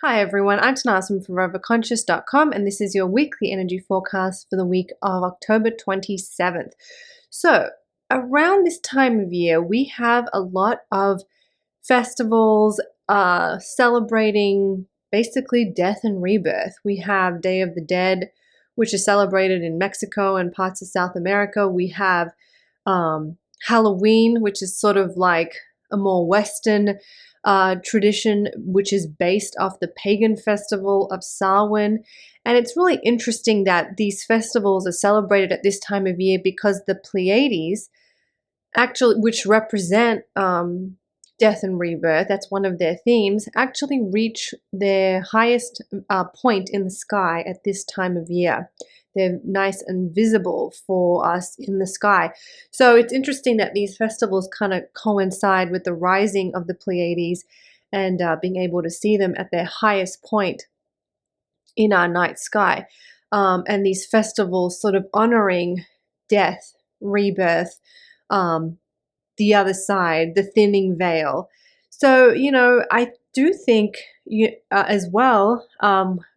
Hi everyone, I'm Tanaaz from foreverconscious.com and this is your weekly energy forecast for the week of October 27th. So, around this time of year, we have a lot of festivals celebrating basically death and rebirth. We have Day of the Dead, which is celebrated in Mexico and parts of South America. We have Halloween, which is sort of like a more Western tradition, which is based off the pagan festival of Samhain. And it's really interesting that these festivals are celebrated at this time of year because the Pleiades, actually, which represent death and rebirth, that's one of their themes, actually reach their highest point in the sky at this time of year. They're nice and visible for us in the sky. So it's interesting that these festivals kind of coincide with the rising of the Pleiades and being able to see them at their highest point in our night sky. And these festivals sort of honoring death, rebirth, the other side, the thinning veil. So, I do think as well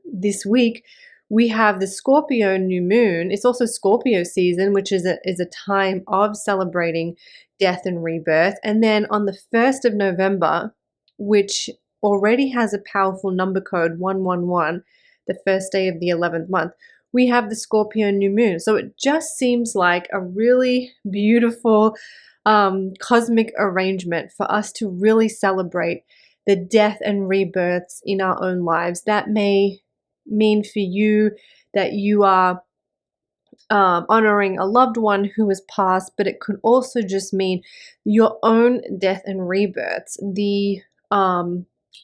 this week, we have the Scorpio new moon. It's also Scorpio season, which is a time of celebrating death and rebirth. And then on the 1st of November, which already has a powerful number code 111, the first day of the 11th month, we have the Scorpio new moon. So it just seems like a really beautiful cosmic arrangement for us to really celebrate the death and rebirths in our own lives. That may mean for you that you are honoring a loved one who has passed, but it could also just mean your own death and rebirths, the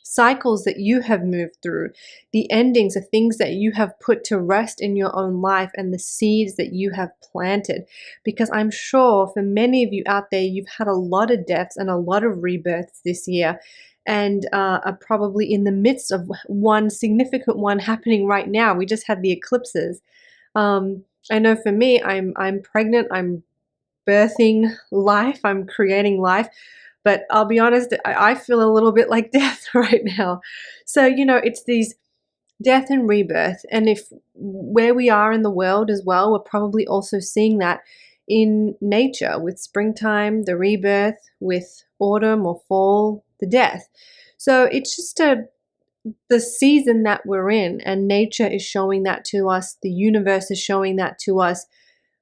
cycles that you have moved through, the endings of things that you have put to rest in your own life, and the seeds that you have planted. Because I'm sure for many of you out there, you've had a lot of deaths and a lot of rebirths this year, and are probably in the midst of one significant one happening right now. We just had the eclipses. I know for me, I'm pregnant, I'm birthing life, I'm creating life. But I'll be honest, I feel a little bit like death right now. So, it's these death and rebirth. And if where we are in the world as well, we're probably also seeing that in nature with springtime, the rebirth, with autumn or fall, the death. So it's just the season that we're in, and nature is showing that to us. The universe is showing that to us.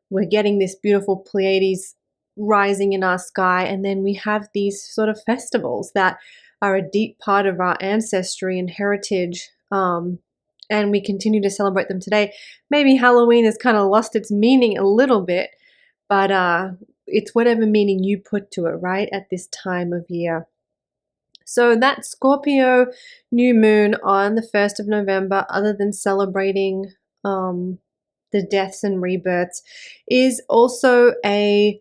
We're getting this beautiful Pleiades rising in our sky, and then we have these sort of festivals that are a deep part of our ancestry and heritage, and we continue to celebrate them today. Maybe Halloween has kind of lost its meaning a little bit, but it's whatever meaning you put to it, right, at this time of year. So that Scorpio new moon on the 1st of November, other than celebrating the deaths and rebirths, is also a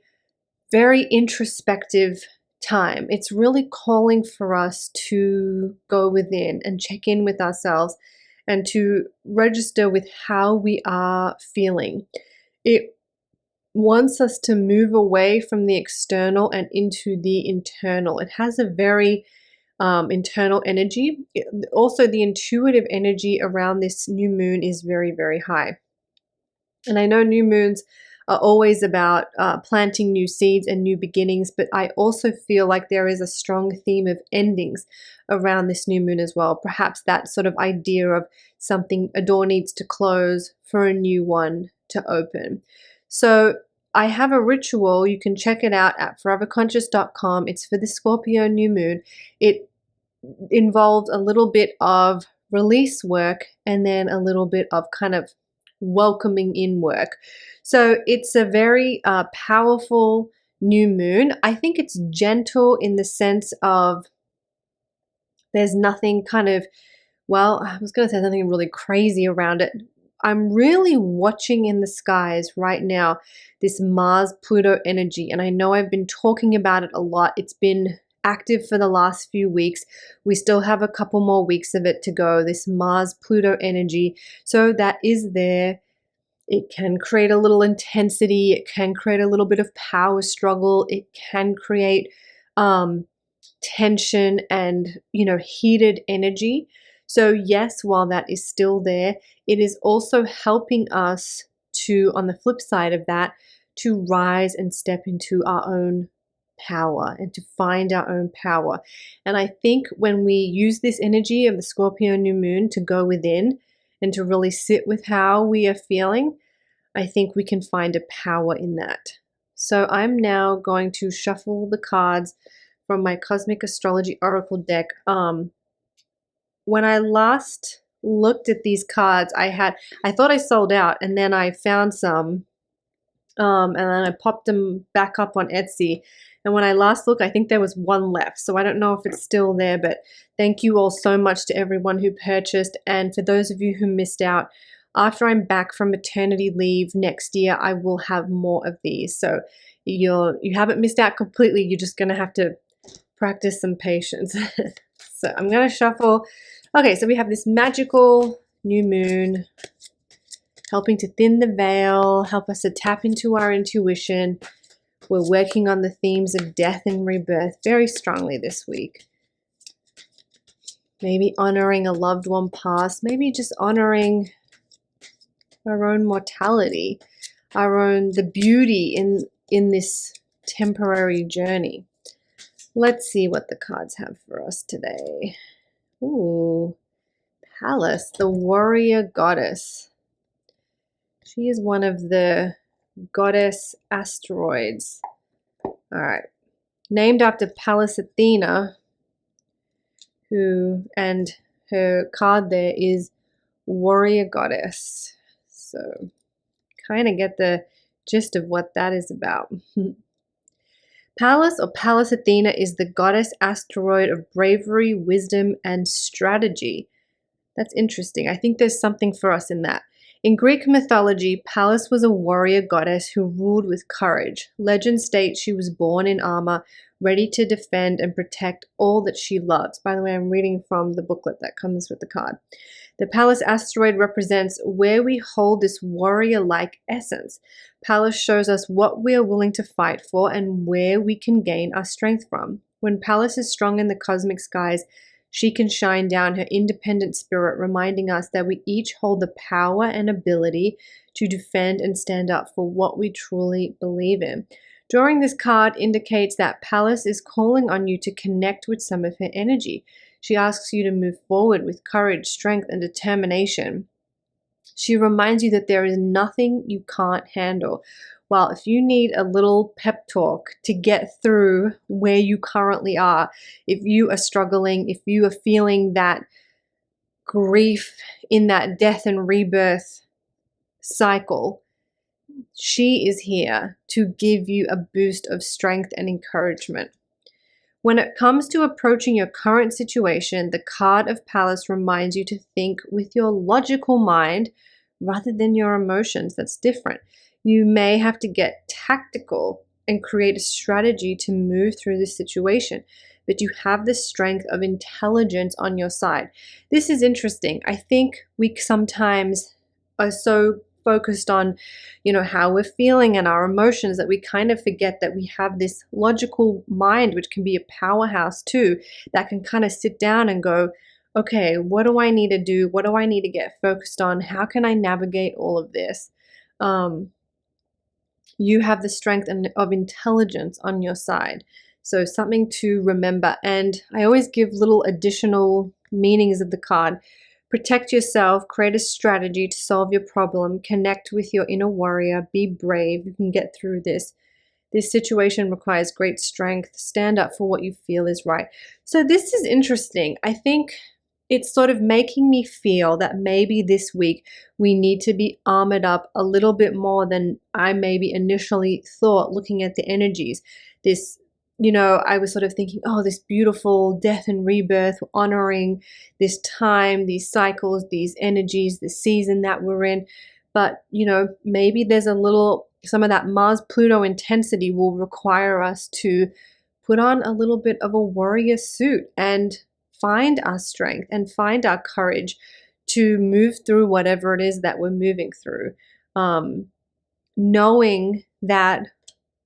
very introspective time. It's really calling for us to go within and check in with ourselves and to register with how we are feeling. It wants us to move away from the external and into the internal. It has a very internal energy. Also, the intuitive energy around this new moon is very, very high. And I know new moons are always about planting new seeds and new beginnings, but I also feel like there is a strong theme of endings around this new moon as well. Perhaps that sort of idea of something, a door needs to close for a new one to open. So I have a ritual. You can check it out at foreverconscious.com. It's for the Scorpio new moon. It involved a little bit of release work and then a little bit of kind of welcoming in work. So it's a very powerful new moon. I think it's gentle in the sense of there's nothing kind of, well, I was going to say something really crazy around it. I'm really watching in the skies right now this Mars-Pluto energy, and I know I've been talking about it a lot. It's been active for the last few weeks. We still have a couple more weeks of it to go, this Mars-Pluto energy. So that is there. It can create a little intensity. It can create a little bit of power struggle. It can create tension and, heated energy. So yes, while that is still there, it is also helping us to, on the flip side of that, to rise and step into our own power and to find our own power. And I think when we use this energy of the Scorpio new moon to go within and to really sit with how we are feeling, I think we can find a power in that. So I'm now going to shuffle the cards from my Cosmic Astrology Oracle deck. When I last looked at these cards, I thought I sold out, and then I found some, and then I popped them back up on Etsy. And when I last looked, I think there was one left. So I don't know if it's still there, but thank you all so much to everyone who purchased. And for those of you who missed out, after I'm back from maternity leave next year, I will have more of these. So you haven't missed out completely. You're just going to have to practice some patience. So I'm going to shuffle. Okay, so we have this magical new moon helping to thin the veil, help us to tap into our intuition. We're working on the themes of death and rebirth very strongly this week. Maybe honoring a loved one past, maybe just honoring our own mortality, the beauty in this temporary journey. Let's see what the cards have for us today. Ooh, Pallas, the warrior goddess. She is one of the goddess asteroids. All right. Named after Pallas Athena, and her card there is warrior goddess. So kind of get the gist of what that is about. Pallas, or Pallas Athena, is the goddess asteroid of bravery, wisdom, and strategy. That's interesting. I think there's something for us in that. In Greek mythology, Pallas was a warrior goddess who ruled with courage. Legend states she was born in armor, ready to defend and protect all that she loves. By the way, I'm reading from the booklet that comes with the card. The Pallas asteroid represents where we hold this warrior-like essence. Pallas shows us what we are willing to fight for and where we can gain our strength from. When Pallas is strong in the cosmic skies, she can shine down her independent spirit, reminding us that we each hold the power and ability to defend and stand up for what we truly believe in. Drawing this card indicates that Pallas is calling on you to connect with some of her energy. She asks you to move forward with courage, strength, and determination. She reminds you that there is nothing you can't handle. Well, if you need a little pep talk to get through where you currently are, if you are struggling, if you are feeling that grief in that death and rebirth cycle, she is here to give you a boost of strength and encouragement. When it comes to approaching your current situation, the card of Pallas reminds you to think with your logical mind rather than your emotions. That's different. You may have to get tactical and create a strategy to move through this situation, but you have the strength of intelligence on your side. This is interesting. I think we sometimes are so focused on, how we're feeling and our emotions that we kind of forget that we have this logical mind, which can be a powerhouse too, that can kind of sit down and go, okay, what do I need to do? What do I need to get focused on? How can I navigate all of this? You have the strength of intelligence on your side. So something to remember. And I always give little additional meanings of the card. Protect yourself, create a strategy to solve your problem, connect with your inner warrior, be brave. You can get through this. This situation requires great strength. Stand up for what you feel is right. So this is interesting. I think it's sort of making me feel that maybe this week we need to be armored up a little bit more than I maybe initially thought, looking at the energies. I was sort of thinking, oh, this beautiful death and rebirth, honoring this time, these cycles, these energies, the season that we're in. But, maybe there's some of that Mars-Pluto intensity will require us to put on a little bit of a warrior suit and find our strength and find our courage to move through whatever it is that we're moving through, knowing that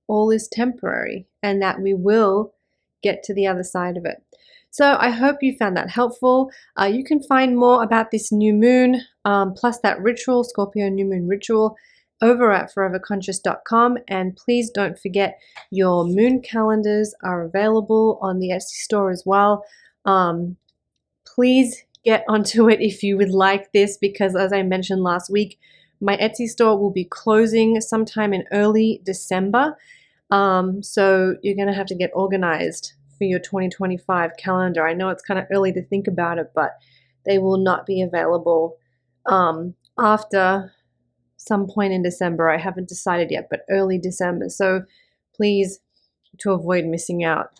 all is temporary and that we will get to the other side of it. So I hope you found that helpful. You can find more about this new moon, plus that ritual, Scorpio new moon ritual, over at foreverconscious.com. And please don't forget your moon calendars are available on the Etsy store as well. Please get onto it if you would like this, because as I mentioned last week, my Etsy store will be closing sometime in early December. So you're going to have to get organized for your 2025 calendar. I know it's kind of early to think about it, but they will not be available after some point in December. I haven't decided yet, but early December. So please, to avoid missing out,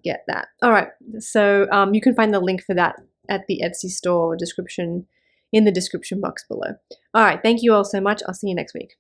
get that. All right. So you can find the link for that at the Etsy store description in the description box below. All right. Thank you all so much. I'll see you next week.